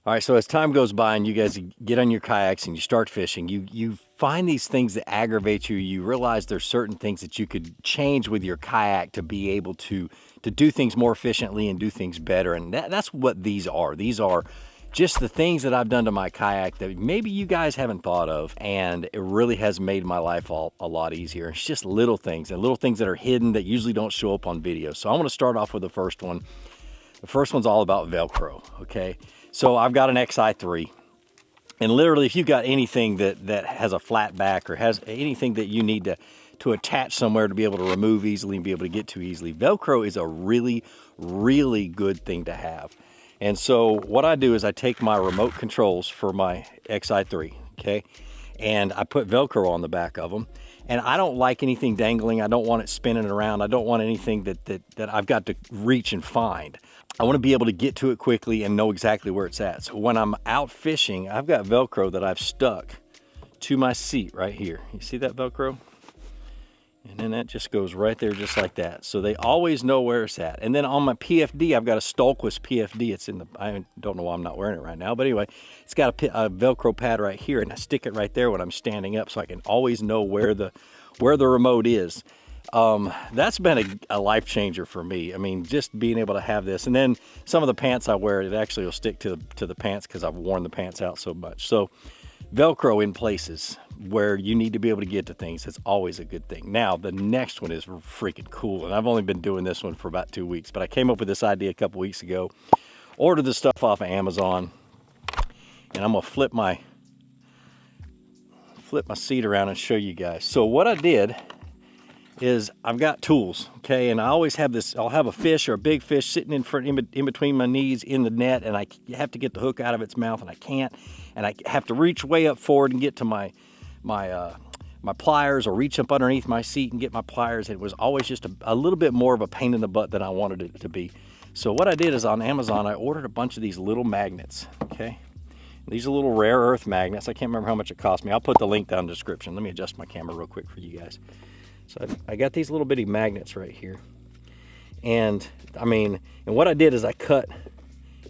All right, so as time goes by and you guys get on your kayaks and you start fishing, you find these things that aggravate you. You realize there's certain things that you could change with your kayak to be able to do things more efficiently and do things better. And that's what these are. These are just the things that I've done to my kayak that maybe you guys haven't thought of, and it really has made my life a lot easier. It's just little things, and little things that are hidden that usually don't show up on video. So I want to start off with the first one. The first one's all about Velcro, okay? So I've got an Xi3, and literally if you've got anything that has a flat back or has anything that you need to attach somewhere to be able to remove easily and be able to get to easily, Velcro is a really, really good thing to have. And so what I do is I take my remote controls for my Xi3, okay? And I put Velcro on the back of them. And I don't like anything dangling. I don't want it spinning around. I don't want anything that I've got to reach and find. I want to be able to get to it quickly and know exactly where it's at. So when I'm out fishing, I've got Velcro that I've stuck to my seat right here. You see that Velcro? And then that just goes right there just like that. So they always know where it's at. And then on my PFD, I've got a Stolquist PFD. It's in the, I don't know why I'm not wearing it right now, but anyway, it's got a Velcro pad right here, and I stick it right there when I'm standing up so I can always know where the remote is. That's been a life changer for me. I mean, just being able to have this. And then some of the pants I wear, it actually will stick to the pants because I've worn the pants out so much. So Velcro in places where you need to be able to get to things, it's always a good thing. Now, the next one is freaking cool, and I've only been doing this one for about 2 weeks, but I came up with this idea a couple weeks ago. Ordered this stuff off of Amazon, and I'm gonna flip my seat around and show you guys. So what I did is I've got tools, okay, and I always have this. I'll have a fish or a big fish sitting in between my knees in the net, and I have to get the hook out of its mouth, and I can't, and I have to reach way up forward and get to my pliers, or reach up underneath my seat and get my pliers. It was always just a little bit more of a pain in the butt than I wanted it to be. So what I did is on Amazon, I ordered a bunch of these little magnets, okay? These are little rare earth magnets. I can't remember how much it cost me. I'll put the link down in the description. Let me adjust my camera real quick for you guys. So I got these little bitty magnets right here. And I mean, and what I did is I cut,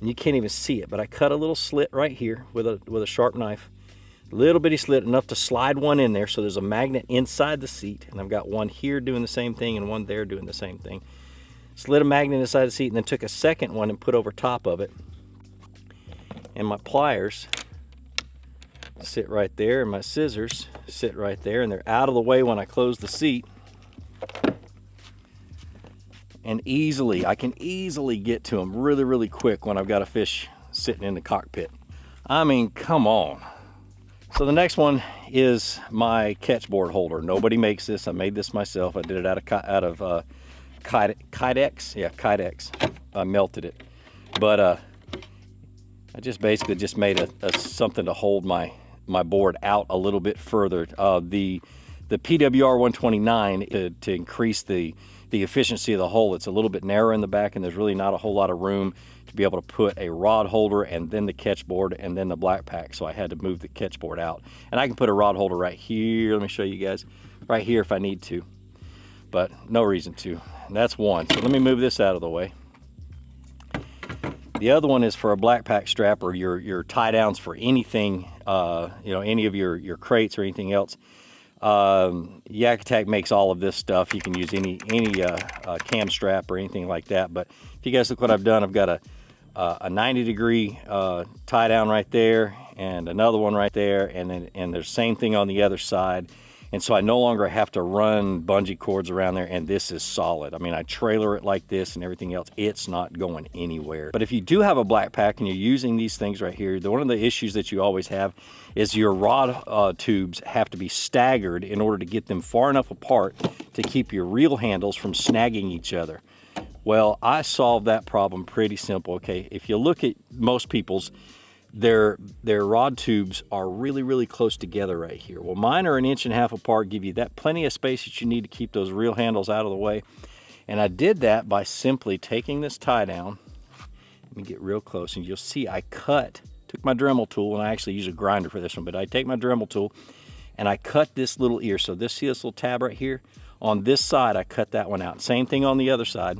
and you can't even see it, but I cut a little slit right here with a sharp knife. Little bitty slit, enough to slide one in there, so there's a magnet inside the seat, and I've got one here doing the same thing and one there doing the same thing. Slid a magnet inside the seat and then took a second one and put over top of it. And my pliers sit right there, and my scissors sit right there, and they're out of the way when I close the seat. And I can easily get to them really, really quick when I've got a fish sitting in the cockpit. I mean, come on. So the next one is my catch board holder. Nobody makes this. I made this myself. I did it out of Kydex. Yeah, Kydex. I melted it, but I just basically just made a something to hold my board out a little bit further. The PWR 129 to increase the efficiency of the hole. It's a little bit narrow in the back, and there's really not a whole lot of room to be able to put a rod holder and then the catch board and then the black pack. So I had to move the catch board out, and I can put a rod holder right here. Let me show you guys right here if I need to, but no reason to. And that's one. So let me move this out of the way. The other one is for a black pack strap or your tie downs for anything, any of your crates or anything else. Yak Attack makes all of this stuff. You can use any cam strap or anything like that. But if you guys look what I've done, I've got a 90-degree tie down right there, and another one right there, and there's the same thing on the other side. And so I no longer have to run bungee cords around there, and this is solid. I mean, I trailer it like this and everything else. It's not going anywhere. But if you do have a black pack and you're using these things right here, one of the issues that you always have is your rod tubes have to be staggered in order to get them far enough apart to keep your reel handles from snagging each other. Well, I solved that problem pretty simple, okay? If you look at most people's, their rod tubes are really, really close together right here. Well, mine are 1.5 inches apart, give you that plenty of space that you need to keep those reel handles out of the way. And I did that by simply taking this tie down. Let me get real close, and you'll see I took my Dremel tool, and I actually use a grinder for this one, but I take my Dremel tool and I cut this little ear. So see this little tab right here? On this side, I cut that one out. Same thing on the other side.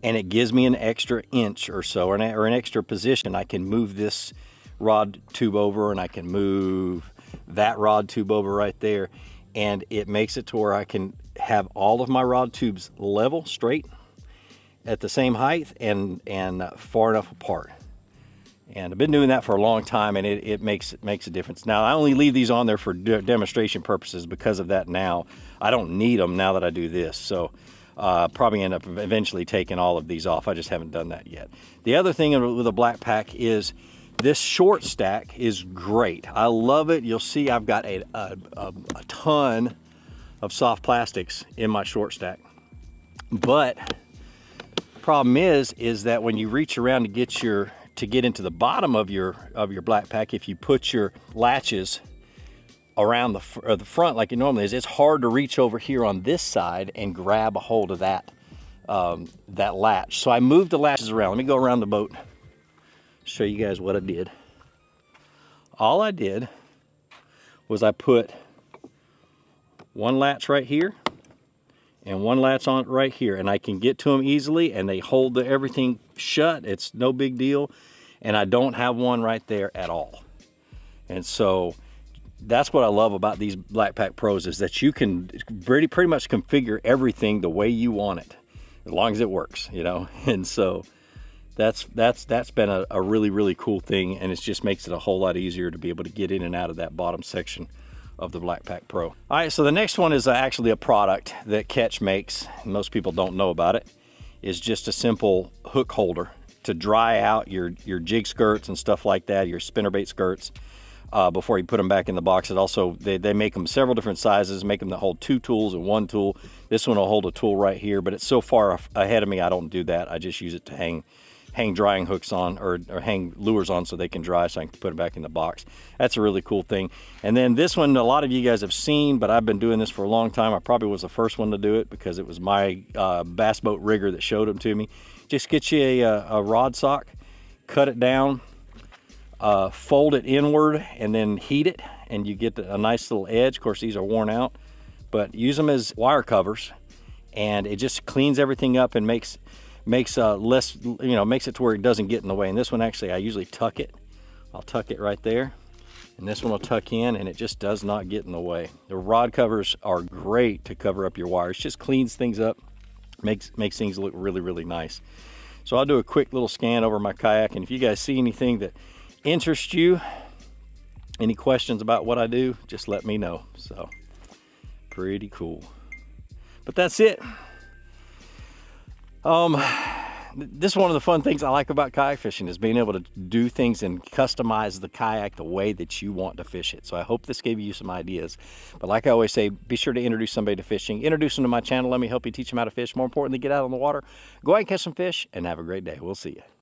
and it gives me an extra inch or so, or an extra position. I can move this rod tube over, and I can move that rod tube over right there, and it makes it to where I can have all of my rod tubes level, straight, at the same height, and far enough apart. And I've been doing that for a long time, and it makes a difference. Now, I only leave these on there for demonstration purposes because of that. Now I don't need them now that I do this, so probably end up eventually taking all of these off. I just haven't done that yet. The other thing with a Blackpak is this short stack is great. I love it. You'll see I've got a ton of soft plastics in my short stack, but problem is that when you reach around to get into the bottom of your Blackpak, if you put your latches around the front like it normally is, it's hard to reach over here on this side and grab a hold of that that latch. So I moved the latches around. Let me go around the boat, show you guys what I did. All I did was I put one latch right here and one latch on right here, and I can get to them easily, and they hold everything shut. It's no big deal, and I don't have one right there at all. And so that's what I love about these Blackpak Pros, is that you can pretty much configure everything the way you want it, as long as it works, you know. And so that's been a really, really cool thing, and it just makes it a whole lot easier to be able to get in and out of that bottom section of the Blackpak Pro. All right, so the next one is actually a product that Ketch makes, and most people don't know about it. Is just a simple hook holder to dry out your jig skirts and stuff like that, your spinnerbait skirts, before you put them back in the box. It also, they make them several different sizes, make them that hold 2 tools and 1 tool. This one will hold a tool right here, but it's so far ahead of me, I don't do that. I just use it to hang drying hooks on, or hang lures on, so they can dry, so I can put it back in the box. That's a really cool thing. And then this one, a lot of you guys have seen, but I've been doing this for a long time. I probably was the first one to do it because it was my bass boat rigger that showed them to me. Just get you a rod sock, cut it down, fold it inward, and then heat it, and you get a nice little edge. Of course, these are worn out, but use them as wire covers, and it just cleans everything up and makes less, you know, makes it to where it doesn't get in the way. And this one, actually, I usually tuck it. I'll tuck it right there, and this one will tuck in, and it just does not get in the way. The rod covers are great to cover up your wires. Just cleans things up, makes things look really, really nice. So I'll do a quick little scan over my kayak, and if you guys see anything that interests you, any questions about what I do, just let me know. So pretty cool. But that's it. This is one of the fun things I like about kayak fishing, is being able to do things and customize the kayak the way that you want to fish it. So I hope this gave you some ideas. But like I always say, be sure to introduce somebody to fishing. Introduce them to my channel. Let me help you teach them how to fish. More importantly, get out on the water, go out and catch some fish, and have a great day. We'll see you.